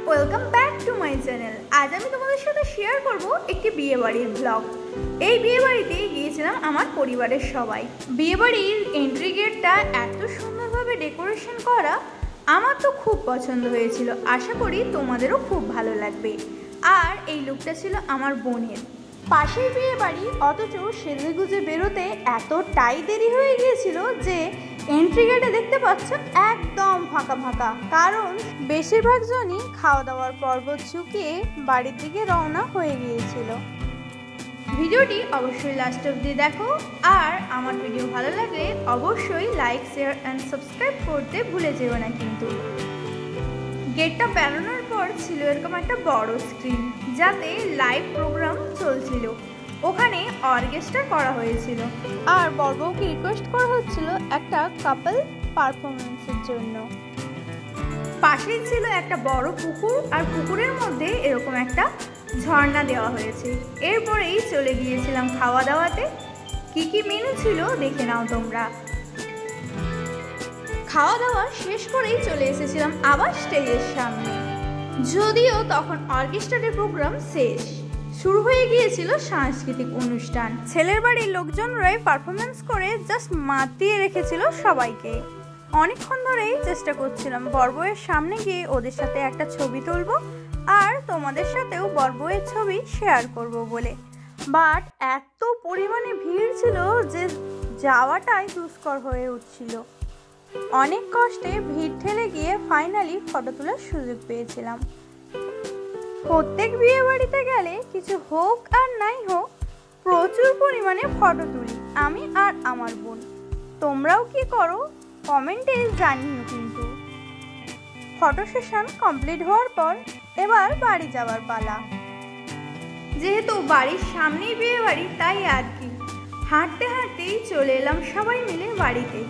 Welcome back to my channel. আজ আমি তোমাদের সাথে শেয়ার করব একটি বিয়েবাড়ির ব্লগ। এই বিয়েবাড়িতে গিয়েছিলাম আমার পরিবারের সবাই। বিয়েবাড়ির এন্ট্রি গেটটা এত সুন্দরভাবে ডেকোরেশন করা, আমার তো খুব পছন্দ হয়েছিল। আশা করি তোমাদেরও খুব ভালো লাগবে। আর এই লুকটা ছিল আমার বোনের। পাশেই বিয়ে বাড়ি, অথচ সেজেগুজে বেরোতে এতটাই দেরি হয়ে গিয়েছিল যে এন্ট্রি গেটে দেখতে পাচ্ছ একদম ফাঁকা ফাঁকা, কারণ বেশিরভাগ জনই খাওয়া দাওয়ার পর্ব চুকিয়ে বাড়ির দিকে রওনা হয়ে গিয়েছিল। ভিডিওটি অবশ্যই লাস্ট অবধি দেখো, আর আমার ভিডিও ভালো লাগলে অবশ্যই লাইক, শেয়ার অ্যান্ড সাবস্ক্রাইব করতে ভুলে যেও না কিন্তু। গেটটা বেরোনোর পর ছিল এরকম একটা বড় স্ক্রিন, যাতে লাইভ প্রোগ্রাম চলছিল। ওখানে অর্কেস্ট্রা করা হয়েছিল, আর বড়বউকে রিকোয়েস্ট করা হচ্ছিল একটা কাপল পারফরমেন্সের জন্য। পাশেই ছিল একটা বড় পুকুর, আর পুকুরের মধ্যে এরকম একটা ঝর্ণা দেওয়া হয়েছে। এরপরেই চলে গিয়েছিলাম খাওয়া দাওয়াতে। কি কি মেনু ছিল দেখে নাও তোমরা। খাওয়া দাওয়া শেষ করেই চলে এসেছিলাম আবার স্টেজের সামনে। যদিও তখন অর্কেস্ট্রার প্রোগ্রাম শেষ, শুরু হয়ে গিয়েছিল সাংস্কৃতিক অনুষ্ঠান। ছেলের বাড়ির লোকজনরাই পারফরমেন্স করে জাস্ট মাতিয়ে রেখেছিল সবাইকে। অনেকক্ষণ ধরেই চেষ্টা করছিলাম বরবউয়ের সামনে গিয়ে ওদের সাথে একটা ছবি তুলবো আর তোমাদের সাথেও বরবউয়ের ছবি শেয়ার করব বলে, বাট এত পরিমাণে ভিড় ছিল যে যাওয়াটাই দুষ্কর হয়ে উঠছিল। অনেক কষ্টে ভিড় ঠেলে গিয়ে ফাইনালি ফটো তোলার সুযোগ পেয়েছিলাম। প্রত্যেক বিয়ে বাড়িতে গেলে কিছু হোক আর নাই হোক, প্রচুর পরিমাণে ফটো তুলি আমি আর আমার বোন। তোমরাও কি করো কমেন্টে জানিও কিন্তু। ফটো সেশন কমপ্লিট হওয়ার পর এবার বাড়ি যাওয়ার পালা। যেহেতু বাড়ির সামনেই বিয়ে বাড়ি, তাই আর কি হাঁটতে হাঁটতেই চলে এলাম সবাই মিলে বাড়িতে।